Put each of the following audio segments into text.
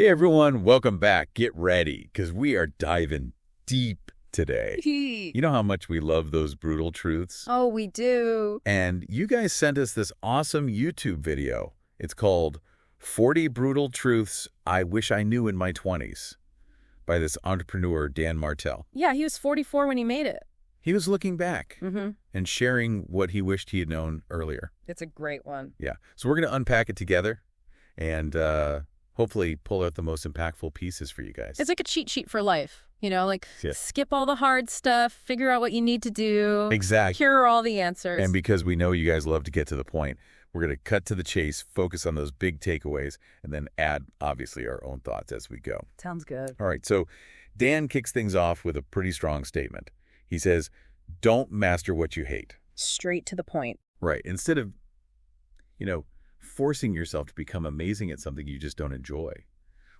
Hey everyone, welcome back. Get ready, because we are diving deep today. You know how much we love those brutal truths? Oh, we do. And you guys sent us this awesome YouTube video. It's called 40 Brutal Truths I Wish I Knew in My 20s by this entrepreneur, Dan Martell. Yeah, he was 44 when he made it. He was looking back Mm-hmm. and sharing what he wished he had known earlier. It's a great one. Yeah. So we're going to unpack it together and hopefully pull out the most impactful pieces for you guys. It's like a cheat sheet for life. Like Yeah. skip all the hard stuff, figure out what you need to do. Exactly. Here are all the answers. And because we know you guys love to get to the point, we're going to cut to the chase, focus on those big takeaways, and then add, obviously, our own thoughts as we go. Sounds good. All right, so Dan kicks things off with a pretty strong statement. He says, don't master what you hate. Straight to the point. Right. Instead of, forcing yourself to become amazing at something you just don't enjoy.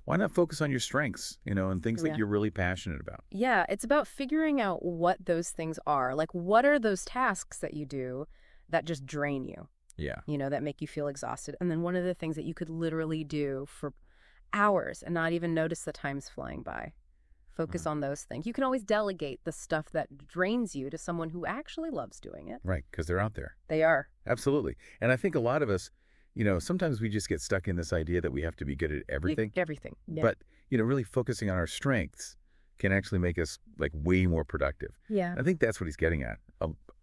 Why not focus on your strengths, and things that you're really passionate about? Yeah, it's about figuring out what those things are. Like, what are those tasks that you do that just drain you? Yeah. That make you feel exhausted. And then one of the things that you could literally do for hours and not even notice the time's flying by. Focus on those things. You can always delegate the stuff that drains you to someone who actually loves doing it. Right, because they're out there. They are. Absolutely. And I think a lot of us, sometimes we just get stuck in this idea that we have to be good at everything. Everything. Yeah. But, really focusing on our strengths can actually make us like way more productive. Yeah. I think that's what he's getting at,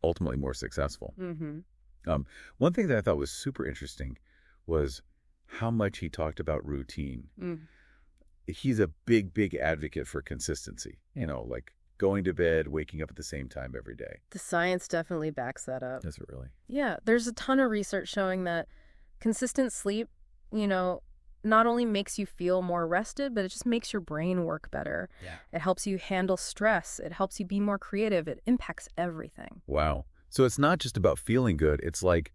ultimately more successful. Mm-hmm. One thing that I thought was super interesting was how much he talked about routine. He's a big, big advocate for consistency, like going to bed, waking up at the same time every day. The science definitely backs that up. Does it really? Yeah. There's a ton of research showing that consistent sleep, not only makes you feel more rested, but it just makes your brain work better. Yeah. It helps you handle stress. It helps you be more creative. It impacts everything. Wow. So it's not just about feeling good. It's like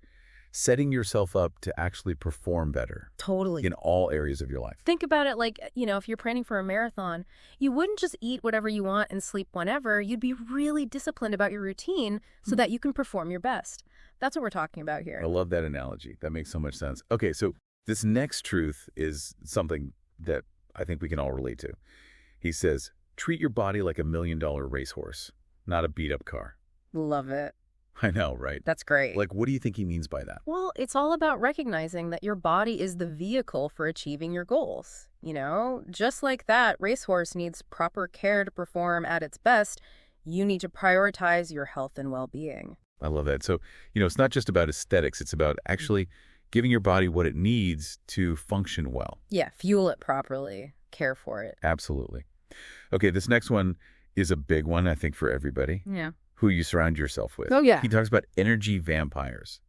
setting yourself up to actually perform better. Totally. In all areas of your life. Think about it like, if you're training for a marathon, you wouldn't just eat whatever you want and sleep whenever. You'd be really disciplined about your routine so that you can perform your best. That's what we're talking about here. I love that analogy. That makes so much sense. Okay, so this next truth is something that I think we can all relate to. He says, treat your body like a $1 million racehorse, not a beat-up car. Love it. I know, right? That's great. Like, what do you think he means by that? Well, it's all about recognizing that your body is the vehicle for achieving your goals. Just like that racehorse needs proper care to perform at its best, you need to prioritize your health and well-being. I love that. So, it's not just about aesthetics. It's about actually giving your body what it needs to function well. Yeah, fuel it properly. Care for it. Absolutely. Okay, this next one is a big one, I think, for everybody. Yeah. Who you surround yourself with. Oh, yeah. He talks about energy vampires.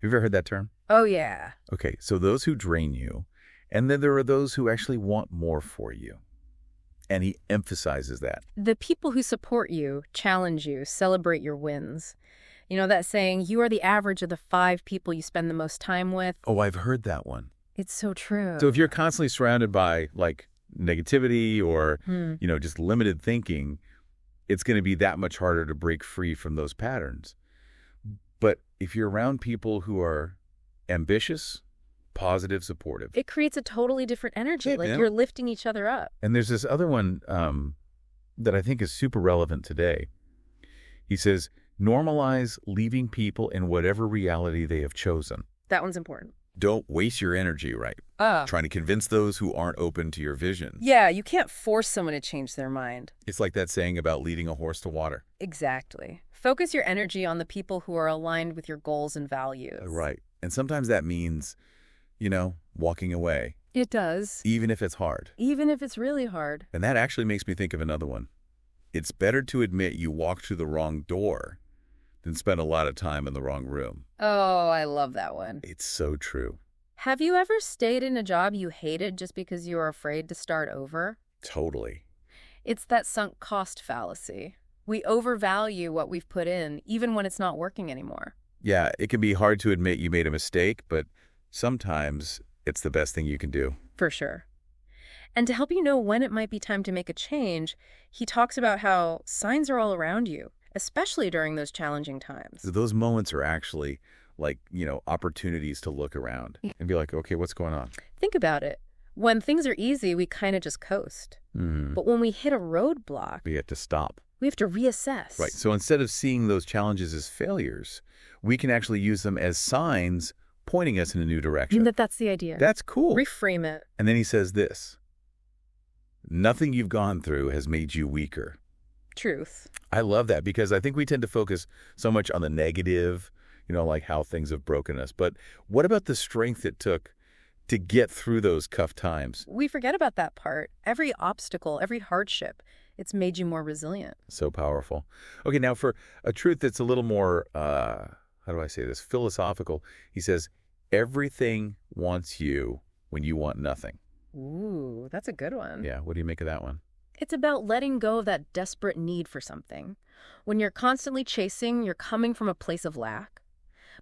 Have you ever heard that term? Oh, yeah. Okay, so those who drain you, and then there are those who actually want more for you. And he emphasizes that. The people who support you, challenge you, celebrate your wins. That saying, you are the average of the 5 people you spend the most time with. Oh, I've heard that one. It's so true. So if you're constantly surrounded by, like, negativity or, just limited thinking, it's going to be that much harder to break free from those patterns. But if you're around people who are ambitious, positive, supportive. It creates a totally different energy. Yeah, like man. you're lifting each other up. And there's this other one that I think is super relevant today. He says, normalize leaving people in whatever reality they have chosen. That one's important. Don't waste your energy, right? Trying to convince those who aren't open to your vision. Yeah, you can't force someone to change their mind. It's like that saying about leading a horse to water. Exactly. Focus your energy on the people who are aligned with your goals and values. Right. And sometimes that means, walking away. It does. Even if it's hard. Even if it's really hard. And that actually makes me think of another one. It's better to admit you walked through the wrong door than spend a lot of time in the wrong room. Oh, I love that one. It's so true. Have you ever stayed in a job you hated just because you were afraid to start over? Totally. It's that sunk cost fallacy. We overvalue what we've put in, even when it's not working anymore. Yeah, it can be hard to admit you made a mistake, but sometimes it's the best thing you can do. For sure. And to help you know when it might be time to make a change, he talks about how signs are all around you, especially during those challenging times. Those moments are actually like, opportunities to look around and be like, okay, what's going on? Think about it. When things are easy, we kind of just coast. But when we hit a roadblock, We have to stop. we have to reassess. Right. So instead of seeing those challenges as failures, we can actually use them as signs pointing us in a new direction. That's the idea. That's cool. Reframe it. And then he says this: nothing you've gone through has made you weaker. Truth. I love that because I think we tend to focus so much on the negative, like how things have broken us. But what about the strength it took to get through those tough times? We forget about that part. Every obstacle, every hardship, it's made you more resilient. So powerful. Okay, now for a truth that's a little more, how do I say this, philosophical, he says, everything wants you when you want nothing. Ooh, that's a good one. Yeah, what do you make of that one? It's about letting go of that desperate need for something. When you're constantly chasing, you're coming from a place of lack.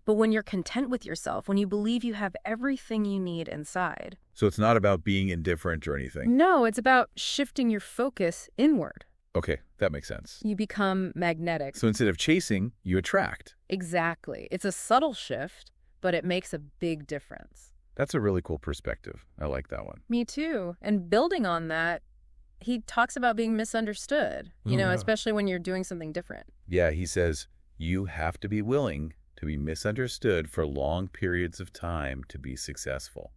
But when you're content with yourself, when you believe you have everything you need inside. So it's not about being indifferent or anything. No, it's about shifting your focus inward. Okay, that makes sense. You become magnetic. So instead of chasing, you attract. Exactly. It's a subtle shift, but it makes a big difference. That's a really cool perspective. I like that one. Me too. And building on that, he talks about being misunderstood, especially when you're doing something different. Yeah, he says, you have to be willing to be misunderstood for long periods of time to be successful.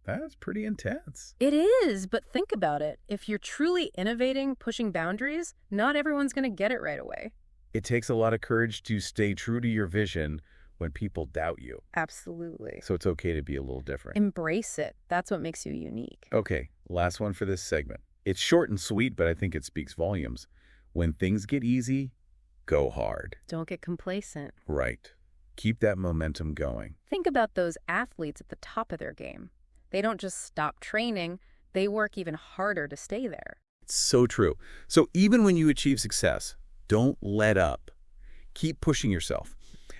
That's pretty intense. It is, but think about it. If you're truly innovating, pushing boundaries, not everyone's going to get it right away. It takes a lot of courage to stay true to your vision when people doubt you. Absolutely. So it's okay to be a little different. Embrace it. That's what makes you unique. Okay, last one for this segment. It's short and sweet, but I think it speaks volumes. When things get easy, go hard. Don't get complacent. Right. Keep that momentum going. Think about those athletes at the top of their game. They don't just stop training, they work even harder to stay there. It's so true. So even when you achieve success, don't let up. Keep pushing yourself.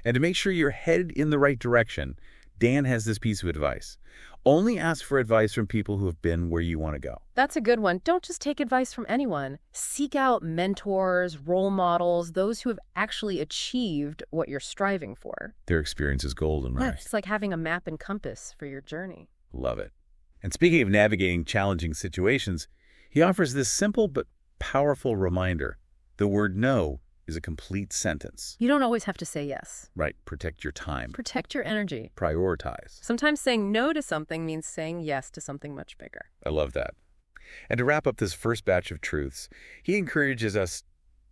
And to make sure you're headed in the right direction, Dan has this piece of advice. Only ask for advice from people who have been where you want to go. That's a good one. Don't just take advice from anyone. Seek out mentors, role models, those who have actually achieved what you're striving for. Their experience is golden, right? It's like having a map and compass for your journey. Love it. And speaking of navigating challenging situations, he offers this simple but powerful reminder. The word no is a complete sentence. You don't always have to say yes. Right. Protect your time. Protect your energy. Prioritize. Sometimes saying no to something means saying yes to something much bigger. I love that. And to wrap up this first batch of truths, he encourages us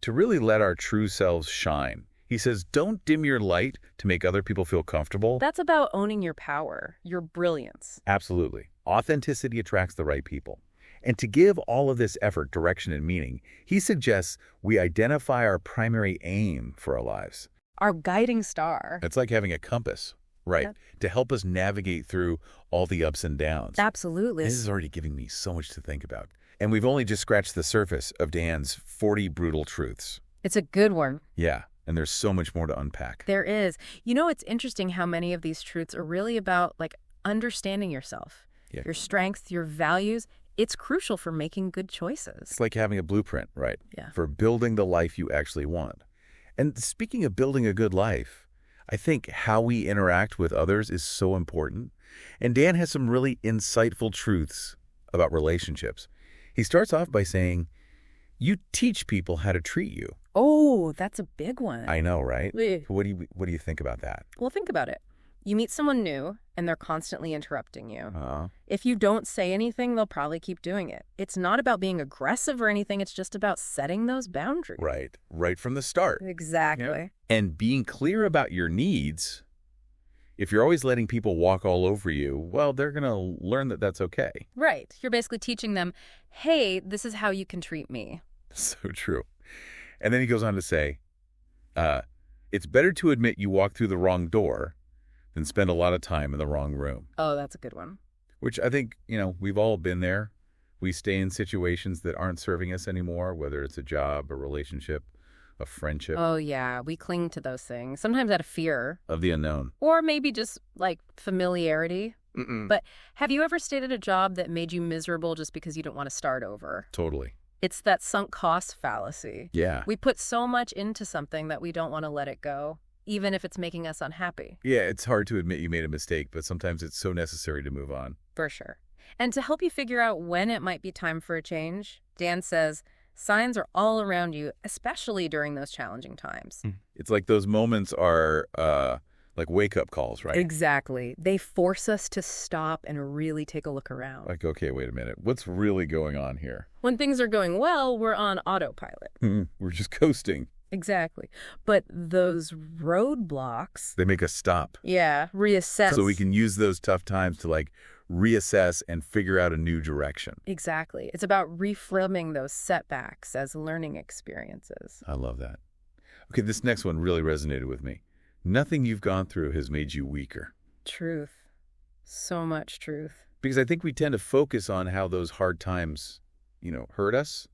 to really let our true selves shine. He says, don't dim your light to make other people feel comfortable. That's about owning your power, your brilliance. Absolutely. Authenticity attracts the right people. And to give all of this effort, direction, and meaning, he suggests we identify our primary aim for our lives. Our guiding star. It's like having a compass, right, Yep. to help us navigate through all the ups and downs. Absolutely. This is already giving me so much to think about. And we've only just scratched the surface of Dan's 40 brutal truths. It's a good one. Yeah, and there's so much more to unpack. There is. It's interesting how many of these truths are really about, understanding yourself, Yeah. your strengths, your values. It's crucial for making good choices. It's like having a blueprint, right? Yeah. For building the life you actually want. And speaking of building a good life, I think how we interact with others is so important. And Dan has some really insightful truths about relationships. He starts off by saying, you teach people how to treat you. Oh, that's a big one. I know, right? Eh. What do you think about that? Well, think about it. You meet someone new, and they're constantly interrupting you. Uh, If you don't say anything, they'll probably keep doing it. It's not about being aggressive or anything. It's just about setting those boundaries. right from the start. Exactly. And being clear about your needs. If you're always letting people walk all over you, well, they're going to learn that that's okay. Right. You're basically teaching them, hey, this is how you can treat me. So true. And then he goes on to say, it's better to admit you walked through the wrong door than spend a lot of time in the wrong room. Oh, that's a good one. Which I think, we've all been there. We stay in situations that aren't serving us anymore, whether it's a job, a relationship, a friendship. Oh, yeah. We cling to those things, sometimes out of fear. Of the unknown. Or maybe just, familiarity. Mm-mm. But have you ever stayed at a job that made you miserable just because you don't want to start over? Totally. It's that sunk cost fallacy. Yeah. We put so much into something that we don't want to let it go, even if it's making us unhappy. Yeah, it's hard to admit you made a mistake, but sometimes it's so necessary to move on. For sure. And to help you figure out when it might be time for a change, Dan says, signs are all around you, especially during those challenging times. It's like those moments are like wake-up calls, right? Exactly. They force us to stop and really take a look around. Like, okay, wait a minute. What's really going on here? When things are going well, we're on autopilot. We're just coasting. Exactly. But those roadblocks... They make us stop. Yeah, reassess. So we can use those tough times to, like, reassess and figure out a new direction. Exactly. It's about reframing those setbacks as learning experiences. I love that. Okay, this next one really resonated with me. Nothing you've gone through has made you weaker. Truth. So much truth. Because I think we tend to focus on how those hard times, hurt us.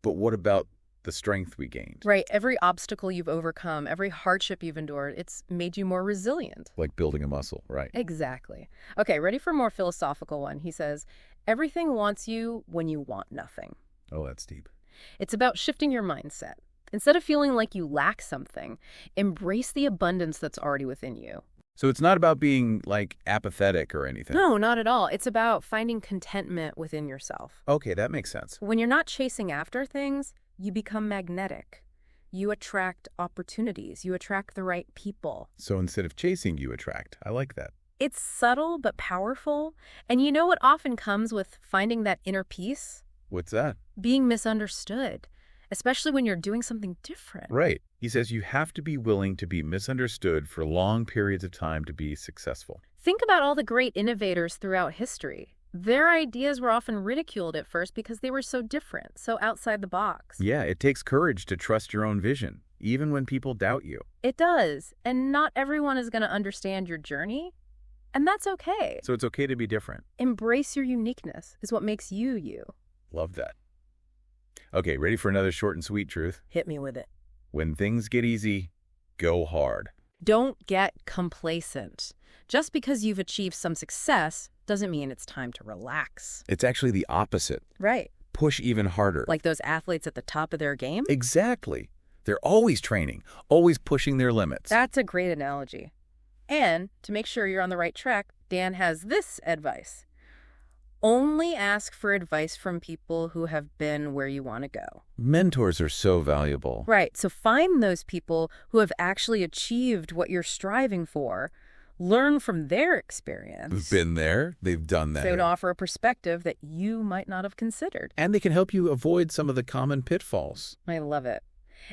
But what about the strength we gained? Right. Every obstacle you've overcome, every hardship you've endured, it's made you more resilient. Like building a muscle, right? Exactly. Okay, ready for a more philosophical one? He says, everything wants you when you want nothing. Oh, that's deep. It's about shifting your mindset. Instead of feeling like you lack something, embrace the abundance that's already within you. So it's not about being, like, apathetic or anything. No, not at all. It's about finding contentment within yourself. Okay, that makes sense. When you're not chasing after things, you become magnetic. You attract opportunities. You attract the right people. So instead of chasing, you attract. I like that. It's subtle but powerful. And you know what often comes with finding that inner peace? What's that? Being misunderstood, especially when you're doing something different. Right. He says you have to be willing to be misunderstood for long periods of time to be successful. Think about all the great innovators throughout history. Their ideas were often ridiculed at first because they were so different, so outside the box. Yeah, it takes courage to trust your own vision, even when people doubt you. It does. And not everyone is going to understand your journey. And that's okay. So it's okay to be different. Embrace your uniqueness is what makes you you. Love that. Okay, ready for another short and sweet truth? Hit me with it. When things get easy, go hard. Don't get complacent. Just because you've achieved some success doesn't mean it's time to relax. It's actually the opposite. Right. Push even harder. Like those athletes at the top of their game? Exactly. They're always training, always pushing their limits. That's a great analogy. And to make sure you're on the right track, Dan has this advice. Only ask for advice from people who have been where you want to go. Mentors are so valuable. Right. So find those people who have actually achieved what you're striving for. Learn from their experience. Who've been there, they've done that. They would offer a perspective that you might not have considered. And they can help you avoid some of the common pitfalls. I love it.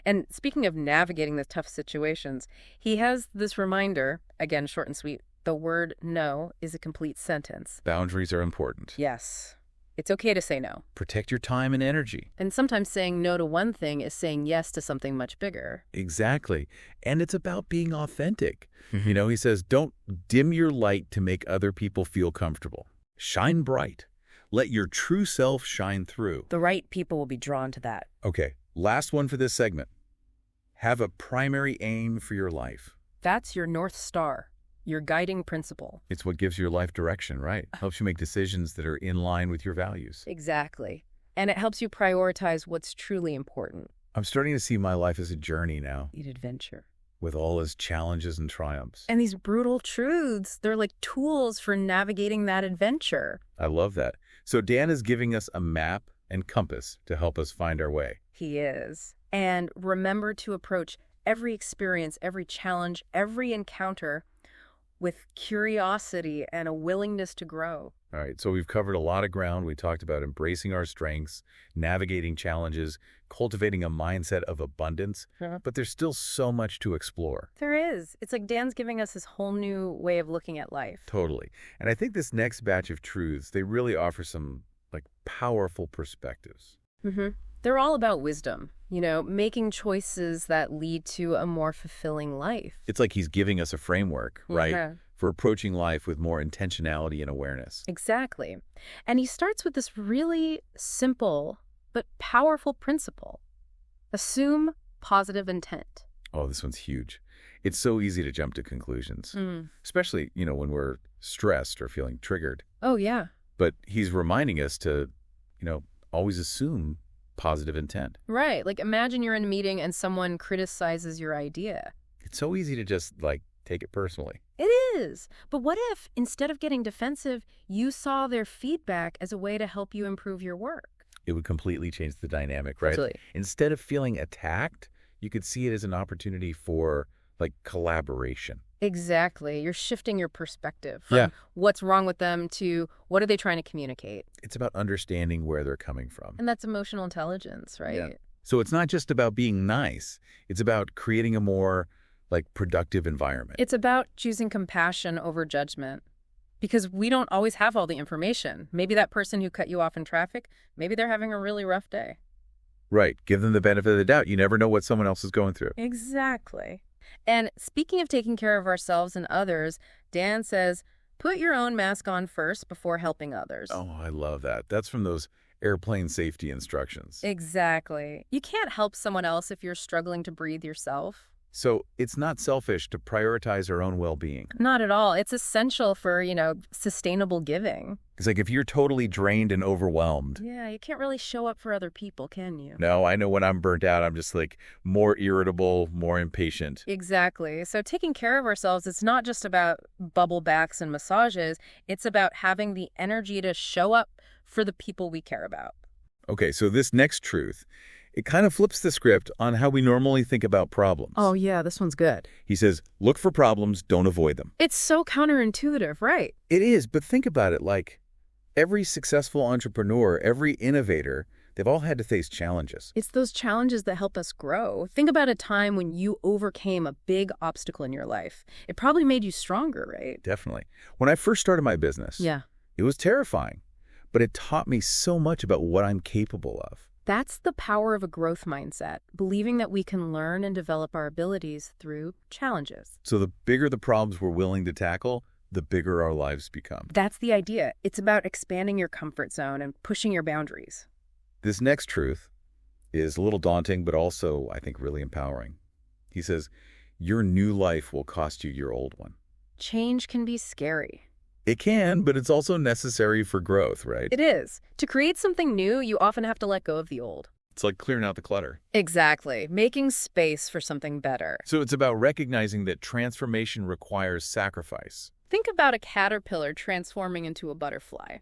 And speaking of navigating the tough situations, he has this reminder, again, short and sweet, the word no is a complete sentence. Boundaries are important. Yes. It's okay to say no. Protect your time and energy. And sometimes saying no to one thing is saying yes to something much bigger. Exactly. And it's about being authentic. He says, don't dim your light to make other people feel comfortable. Shine bright. Let your true self shine through. The right people will be drawn to that. Okay, last one for this segment. Have a primary aim for your life. That's your North Star, your guiding principle. It's what gives your life direction, right? Helps you make decisions that are in line with your values. Exactly. And it helps you prioritize what's truly important. I'm starting to see my life as a journey now, An adventure. with all its challenges and triumphs. And these brutal truths, they're like tools for navigating that adventure. I love that. So Dan is giving us a map and compass to help us find our way. He is. And remember to approach every experience, every challenge, every encounter with curiosity and a willingness to grow. All right, so we've covered a lot of ground. We talked about embracing our strengths, navigating challenges, cultivating a mindset of abundance, but there's still so much to explore. There is. It's like Dan's giving us this whole new way of looking at life. Totally. And I think this next batch of truths, they really offer some, powerful perspectives. They're all about wisdom, making choices that lead to a more fulfilling life. It's like he's giving us a framework, right, Yeah. for approaching life with more intentionality and awareness. Exactly. And he starts with this really simple but powerful principle. Assume positive intent. Oh, this one's huge. It's so easy to jump to conclusions, especially, when we're stressed or feeling triggered. Oh, yeah. But he's reminding us to, always assume positive intent. Right. Like imagine you're in a meeting and someone criticizes your idea. It's so easy to just, take it personally. It is. But what if, instead of getting defensive, you saw their feedback as a way to help you improve your work? It would completely change the dynamic, right? Absolutely. Instead of feeling attacked, you could see it as an opportunity for like collaboration. Exactly. You're shifting your perspective Yeah. from what's wrong with them to what are they trying to communicate? It's about understanding where they're coming from. And that's emotional intelligence, right? Yeah. So it's not just about being nice. It's about creating a more like productive environment. It's about choosing compassion over judgment. Because we don't always have all the information. Maybe that person who cut you off in traffic, maybe they're having a really rough day. Right. Give them the benefit of the doubt. You never know what someone else is going through. Exactly. And speaking of taking care of ourselves and others, Dan says, put your own mask on first before helping others. Oh, I love that. That's from those airplane safety instructions. Exactly. You can't help someone else if you're struggling to breathe yourself. So it's not selfish to prioritize our own well-being. Not at all. It's essential for, sustainable giving. It's like if you're totally drained and overwhelmed. Yeah, you can't really show up for other people, can you? No, I know when I'm burnt out, I'm just like more irritable, more impatient. Exactly. So taking care of ourselves, it's not just about bubble baths and massages. It's about having the energy to show up for the people we care about. Okay, so this next truth, it kind of flips the script on how we normally think about problems. Oh, yeah, this one's good. He says, look for problems, don't avoid them. It's so counterintuitive, right? It is, but think about it like every successful entrepreneur, every innovator, they've all had to face challenges. It's those challenges that help us grow. Think about a time when you overcame a big obstacle in your life. It probably made you stronger, right? Definitely. When I first started my business, Yeah. it was terrifying, but it taught me so much about what I'm capable of. That's the power of a growth mindset, believing that we can learn and develop our abilities through challenges. So the bigger the problems we're willing to tackle, the bigger our lives become. That's the idea. It's about expanding your comfort zone and pushing your boundaries. This next truth is a little daunting, but also, I think, really empowering. He says, your new life will cost you your old one. Change can be scary. It can, but it's also necessary for growth, right? It is. To create something new, you often have to let go of the old. It's like clearing out the clutter. Exactly. Making space for something better. So it's about recognizing that transformation requires sacrifice. Think about a caterpillar transforming into a butterfly.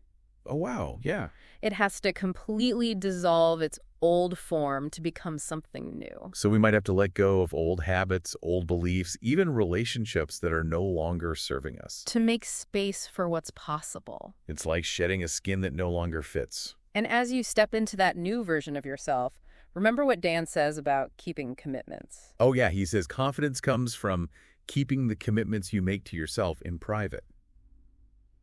Oh, wow. Yeah. It has to completely dissolve its old form to become something new. So we might have to let go of old habits, old beliefs, even relationships that are no longer serving us. To make space for what's possible. It's like shedding a skin that no longer fits. And as you step into that new version of yourself, remember what Dan says about keeping commitments. Oh, yeah. He says confidence comes from keeping the commitments you make to yourself in private.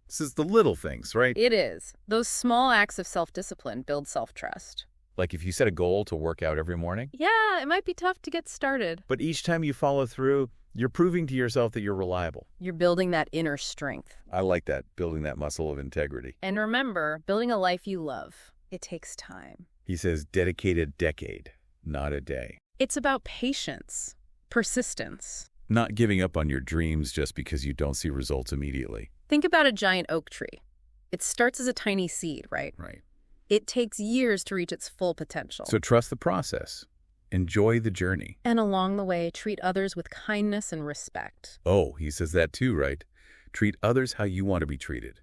This is the little things, right? It is. Those small acts of self-discipline build self-trust. Like if you set a goal to work out every morning, Yeah, it might be tough to get started. but each time you follow through, you're proving to yourself that you're reliable. You're building that inner strength. I like that, building that muscle of integrity. And remember, building a life you love, it takes time. He says dedicate a decade, not a day. It's about patience, persistence. Not giving up on your dreams just because you don't see results immediately. Think about a giant oak tree. It starts as a tiny seed, right? Right. It takes years to reach its full potential. So trust the process. Enjoy the journey. And along the way, treat others with kindness and respect. Oh, he says that too, right? Treat others how you want to be treated.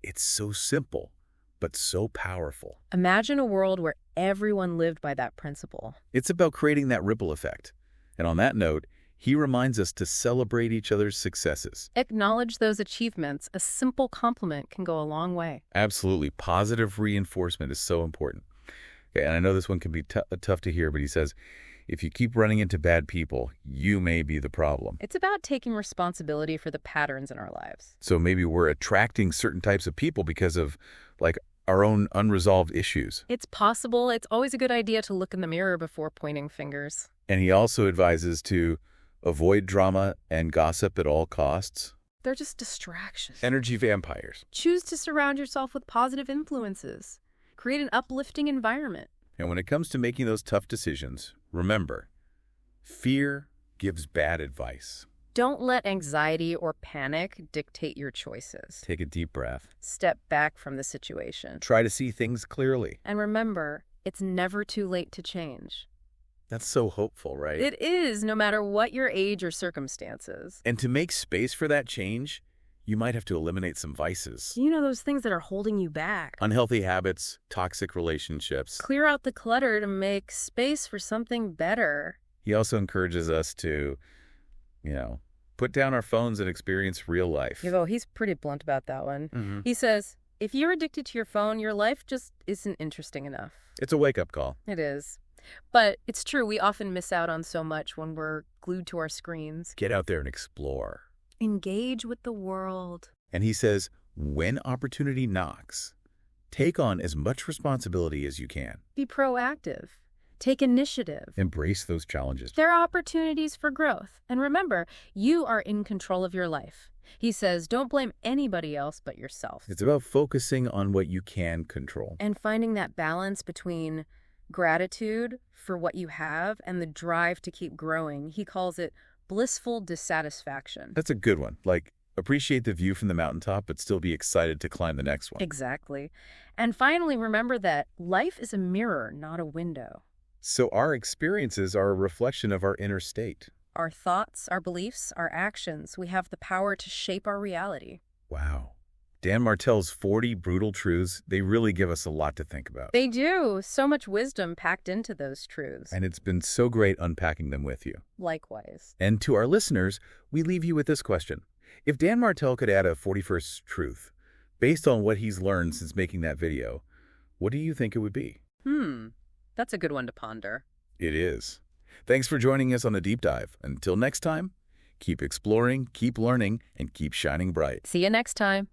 It's so simple, but so powerful. Imagine a world where everyone lived by that principle. It's about creating that ripple effect. And on that note, he reminds us to celebrate each other's successes. Acknowledge those achievements. A simple compliment can go a long way. Absolutely. Positive reinforcement is so important. Okay, and I know this one can be tough to hear, but he says, if you keep running into bad people, you may be the problem. It's about taking responsibility for the patterns in our lives. So maybe we're attracting certain types of people because of, like, our own unresolved issues. It's possible. It's always a good idea to look in the mirror before pointing fingers. And he also advises to avoid drama and gossip at all costs. They're just distractions. Energy vampires. Choose to surround yourself with positive influences. Create an uplifting environment. And when it comes to making those tough decisions, remember, fear gives bad advice. Don't let anxiety or panic dictate your choices. Take a deep breath. Step back from the situation. Try to see things clearly. And remember, it's never too late to change. That's so hopeful, right? It is, no matter what your age or circumstances. And to make space for that change, you might have to eliminate some vices. You know, those things that are holding you back. Unhealthy habits, toxic relationships. Clear out the clutter to make space for something better. He also encourages us to, put down our phones and experience real life. He's pretty blunt about that one. Mm-hmm. He says, if you're addicted to your phone, your life just isn't interesting enough. It's a wake-up call. It is. But it's true, we often miss out on so much when we're glued to our screens. Get out there and explore. Engage with the world. And he says, when opportunity knocks, take on as much responsibility as you can. Be proactive. Take initiative. Embrace those challenges. There are opportunities for growth. And remember, you are in control of your life. He says, don't blame anybody else but yourself. It's about focusing on what you can control. And finding that balance between gratitude for what you have and the drive to keep growing. He calls it blissful dissatisfaction. That's a good one. Like, appreciate the view from the mountaintop, but still be excited to climb the next one. Exactly. And finally, remember that life is a mirror, not a window. So our experiences are a reflection of our inner state. Our thoughts, our beliefs, our actions, we have the power to shape our reality. Wow. Dan Martell's 40 brutal truths, they really give us a lot to think about. They do. So much wisdom packed into those truths. And it's been so great unpacking them with you. Likewise. And to our listeners, we leave you with this question. If Dan Martell could add a 41st truth, based on what he's learned since making that video, what do you think it would be? That's a good one to ponder. It is. Thanks for joining us on the Deep Dive. Until next time, keep exploring, keep learning, and keep shining bright. See you next time.